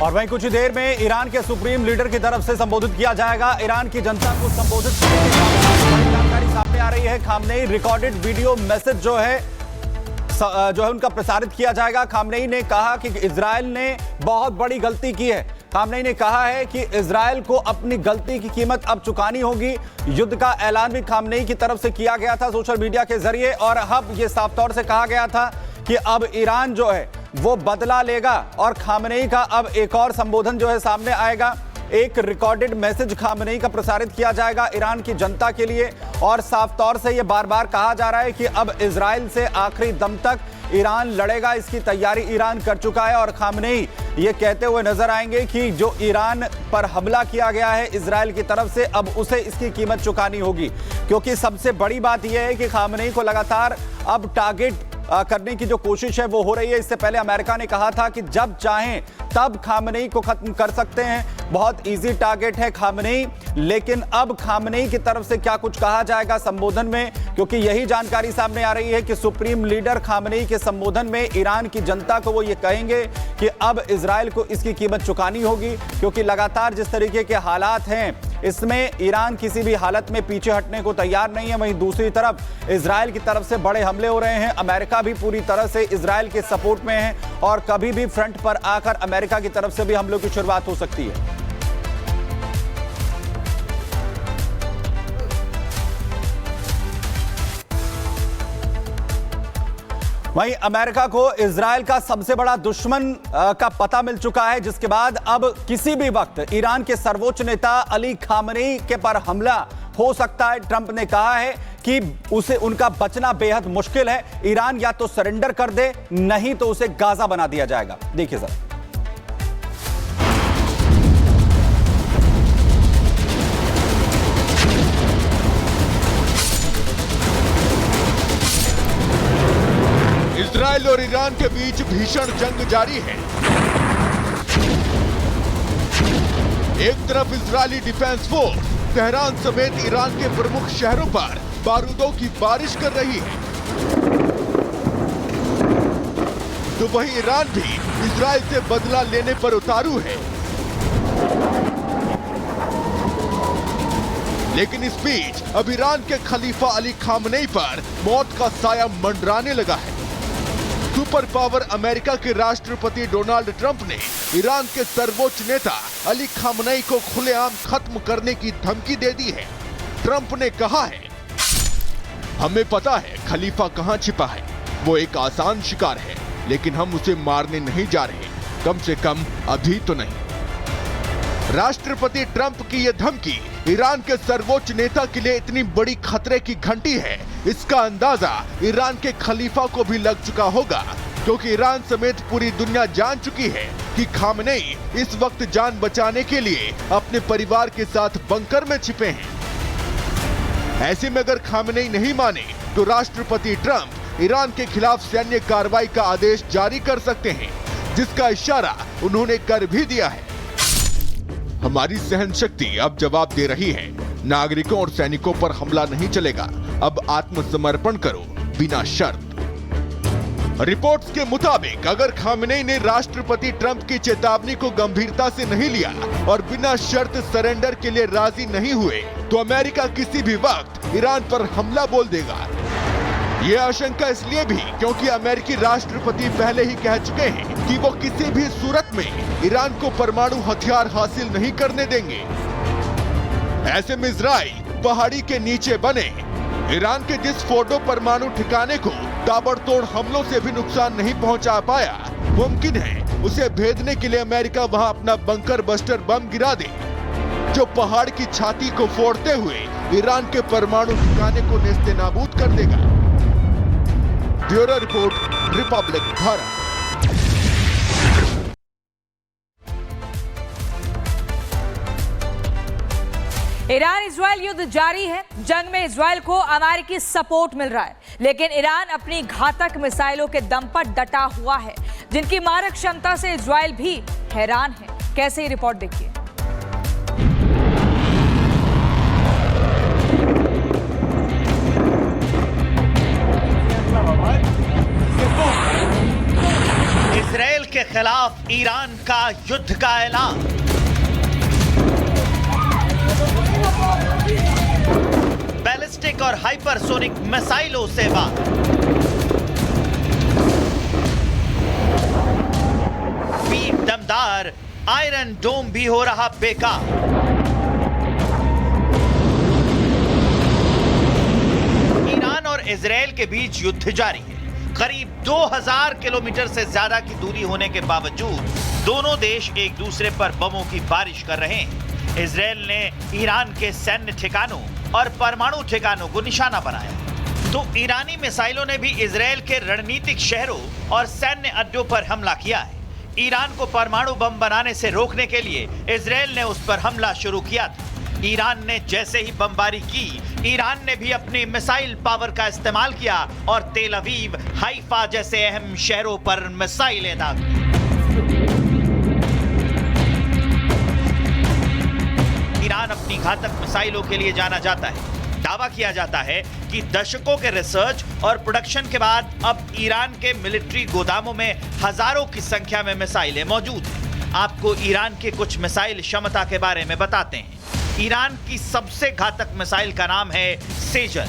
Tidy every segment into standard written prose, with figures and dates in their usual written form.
और वहीं कुछ ही देर में ईरान के सुप्रीम लीडर की तरफ से संबोधित किया जाएगा। ईरान की जनता को संबोधित करने की जानकारी सामने आ रही है। खामनेई रिकॉर्डेड वीडियो मैसेज जो है उनका प्रसारित किया जाएगा। खामनेई ने कहा कि इजराइल ने बहुत बड़ी गलती की है। खामनेई ने कहा है कि इजराइल को अपनी गलती की कीमत अब चुकानी होगी। युद्ध का ऐलान भी खामनेई की तरफ से किया गया था सोशल मीडिया के जरिए, और अब ये साफ तौर से कहा गया था कि अब ईरान जो है वो बदला लेगा। और खामनेई का अब एक और संबोधन जो है सामने आएगा। एक रिकॉर्डेड मैसेज खामनेई का प्रसारित किया जाएगा ईरान की जनता के लिए, और साफ तौर से ये बार बार कहा जा रहा है कि अब इजराइल से आखिरी दम तक ईरान लड़ेगा। इसकी तैयारी ईरान कर चुका है। और खामनेई ये कहते हुए नजर आएंगे कि जो ईरान पर हमला किया गया है इजराइल की तरफ से, अब उसे इसकी कीमत चुकानी होगी। क्योंकि सबसे बड़ी बात यह है कि खामनेई को लगातार अब टारगेट करने की जो कोशिश है वो हो रही है। इससे पहले अमेरिका ने कहा था कि जब चाहें तब खामनेई को खत्म कर सकते हैं, बहुत इजी टारगेट है खामनेई। लेकिन अब खामनेई की तरफ से क्या कुछ कहा जाएगा संबोधन में, क्योंकि यही जानकारी सामने आ रही है कि सुप्रीम लीडर खामनेई के संबोधन में ईरान की जनता को वो ये कहेंगे कि अब इजराइल को इसकी कीमत चुकानी होगी। क्योंकि लगातार जिस तरीके के हालात हैं इसमें ईरान किसी भी हालत में पीछे हटने को तैयार नहीं है। वहीं दूसरी तरफ इजराइल की तरफ से बड़े हमले हो रहे हैं। अमेरिका भी पूरी तरह से इजराइल के सपोर्ट में है, और कभी भी फ्रंट पर आकर अमेरिका की तरफ से भी हमलों की शुरुआत हो सकती है। वहीं अमेरिका को इजराइल का सबसे बड़ा दुश्मन का पता मिल चुका है, जिसके बाद अब किसी भी वक्त ईरान के सर्वोच्च नेता अली खामनेई के पर हमला हो सकता है। ट्रंप ने कहा है कि उसे उनका बचना बेहद मुश्किल है। ईरान या तो सरेंडर कर दे, नहीं तो उसे गाजा बना दिया जाएगा। देखिए सर, इजराइल और ईरान के बीच भीषण जंग जारी है। एक तरफ इजरायली डिफेंस फोर्स तेहरान समेत ईरान के प्रमुख शहरों पर बारूदों की बारिश कर रही है, तो वहीं ईरान भी इजराइल से बदला लेने पर उतारू है। लेकिन इस बीच अब ईरान के खलीफा अली खामनेई पर मौत का साया मंडराने लगा है। सुपर पावर अमेरिका के राष्ट्रपति डोनाल्ड ट्रंप ने ईरान के सर्वोच्च नेता अली खामनेई को खुलेआम खत्म करने की धमकी दे दी है। ट्रंप ने कहा है, हमें पता है खलीफा कहां छिपा है, वो एक आसान शिकार है, लेकिन हम उसे मारने नहीं जा रहे, कम से कम अभी तो नहीं। राष्ट्रपति ट्रंप की यह धमकी ईरान के सर्वोच्च नेता के लिए इतनी बड़ी खतरे की घंटी है, इसका अंदाजा ईरान के खलीफा को भी लग चुका होगा। क्योंकि ईरान समेत पूरी दुनिया जान चुकी है कि खामनेई इस वक्त जान बचाने के लिए अपने परिवार के साथ बंकर में छिपे हैं। ऐसे में अगर खामनेई नहीं माने तो राष्ट्रपति ट्रंप ईरान के खिलाफ सैन्य कार्रवाई का आदेश जारी कर सकते हैं, जिसका इशारा उन्होंने कर भी दिया है। हमारी सहन शक्ति अब जवाब दे रही है, नागरिकों और सैनिकों पर हमला नहीं चलेगा, अब आत्मसमर्पण करो बिना शर्त। रिपोर्ट्स के मुताबिक अगर खामनेई ने राष्ट्रपति ट्रंप की चेतावनी को गंभीरता से नहीं लिया और बिना शर्त सरेंडर के लिए राजी नहीं हुए, तो अमेरिका किसी भी वक्त ईरान पर हमला बोल देगा। ये आशंका इसलिए भी क्योंकि अमेरिकी राष्ट्रपति पहले ही कह चुके हैं कि वो किसी भी सूरत में ईरान को परमाणु हथियार हासिल नहीं करने देंगे। ऐसे में इजराइल पहाड़ी के नीचे बने ईरान के जिस फोर्डो परमाणु ठिकाने को ताबड़तोड़ हमलों से भी नुकसान नहीं पहुंचा पाया, मुमकिन है उसे भेदने के लिए अमेरिका वहां अपना बंकर बस्टर बम गिरा दे, जो पहाड़ की छाती को फोड़ते हुए ईरान के परमाणु ठिकाने को नेस्तनाबूद कर देगा। Bureau report, Republic Bharat. Iran Israel युद्ध जारी है। जंग में इजराइल को अमेरिकी सपोर्ट मिल रहा है, लेकिन ईरान अपनी घातक मिसाइलों के दम पर डटा हुआ है, जिनकी मारक क्षमता से इजराइल भी हैरान है। कैसे, ये रिपोर्ट देखिए। इसराइल के खिलाफ ईरान का युद्ध का ऐलान। बैलिस्टिक और हाइपरसोनिक मिसाइलों से वार। पीठ दमदार आयरन डोम भी हो रहा बेकार। ईरान और इजरायल के बीच युद्ध जारी है। करीब 2000 किलोमीटर से ज्यादा की दूरी होने के बावजूद दोनों देश एक दूसरे पर बमों की बारिश कर रहे हैं। इजरायल ने ईरान के सैन्य ठिकानों और परमाणु ठिकानों को निशाना बनाया, तो ईरानी मिसाइलों ने भी इजरायल के रणनीतिक शहरों और सैन्य अड्डों पर हमला किया है। ईरान को परमाणु बम बनाने से रोकने के लिए इजरायल ने उस पर हमला शुरू किया था। ईरान ने जैसे ही बमबारी की, ईरान ने भी अपनी मिसाइल पावर का इस्तेमाल किया और तेल अवीव, हाइफा जैसे अहम शहरों पर मिसाइलें दागी। ईरान अपनी घातक मिसाइलों के लिए जाना जाता है। दावा किया जाता है कि दशकों के रिसर्च और प्रोडक्शन के बाद अब ईरान के मिलिट्री गोदामों में हजारों की संख्या में मिसाइलें मौजूद हैं। आपको ईरान की कुछ मिसाइल क्षमता के बारे में बताते हैं। ईरान की सबसे घातक मिसाइल का नाम है सेजल।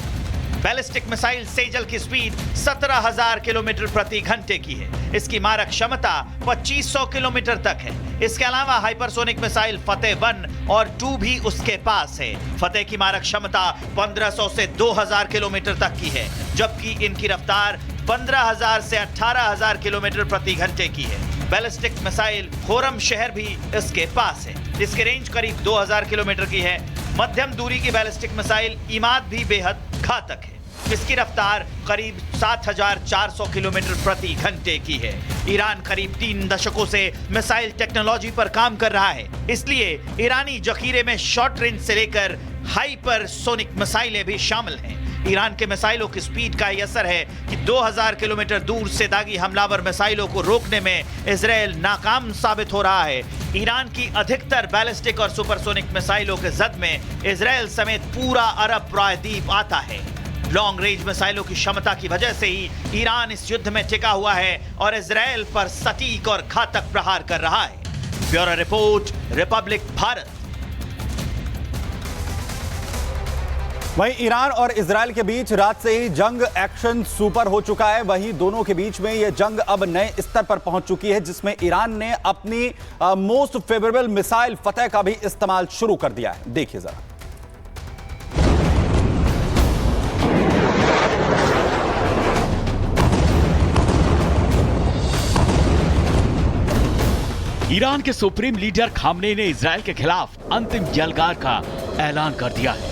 बैलिस्टिक मिसाइल सेजल की स्पीड 17,000 किलोमीटर प्रति घंटे की है। इसकी मारक क्षमता 2500 किलोमीटर तक है। इसके अलावा हाइपरसोनिक मिसाइल फतेह 1 और 2 भी उसके पास है। फतेह की मारक क्षमता 1500 से 2000 किलोमीटर तक की है, जबकि इनकी रफ्तार 15,000 से 18,000 किलोमीटर प्रति घंटे की है। बैलिस्टिक मिसाइल खोरम शहर भी इसके पास है। इसकी रेंज करीब 2000 किलोमीटर की है। मध्यम दूरी की बैलिस्टिक मिसाइल इमाद भी बेहद घातक है। इसकी रफ्तार करीब 7400 किलोमीटर प्रति घंटे की है। ईरान करीब 3 दशकों से मिसाइल टेक्नोलॉजी पर काम कर रहा है, इसलिए ईरानी जखीरे में शॉर्ट रेंज से लेकर हाइपरसोनिक मिसाइलें भी शामिल हैं। ईरान के मिसाइलों की स्पीड का यह असर है कि 2000 किलोमीटर दूर से दागी हमलावर मिसाइलों को रोकने में इजरायल नाकाम साबित हो रहा है। ईरान की अधिकतर बैलिस्टिक और सुपरसोनिक मिसाइलों के जद में इजरायल समेत पूरा अरब प्रायद्वीप आता है। लॉन्ग रेंज मिसाइलों की क्षमता की वजह से ही ईरान इस युद्ध में टिका हुआ है और इजरायल पर सटीक और घातक प्रहार कर रहा है। Bureau report, Republic Bharat. वहीं ईरान और इजरायल के बीच रात से ही जंग एक्शन सुपर हो चुका है। वहीं दोनों के बीच में यह जंग अब नए स्तर पर पहुंच चुकी है, जिसमें ईरान ने अपनी मोस्ट फेवरेबल मिसाइल फतेह का भी इस्तेमाल शुरू कर दिया है। देखिए जरा। ईरान के सुप्रीम लीडर खामनेई ने इजरायल के खिलाफ अंतिम जलगार का ऐलान कर दिया है।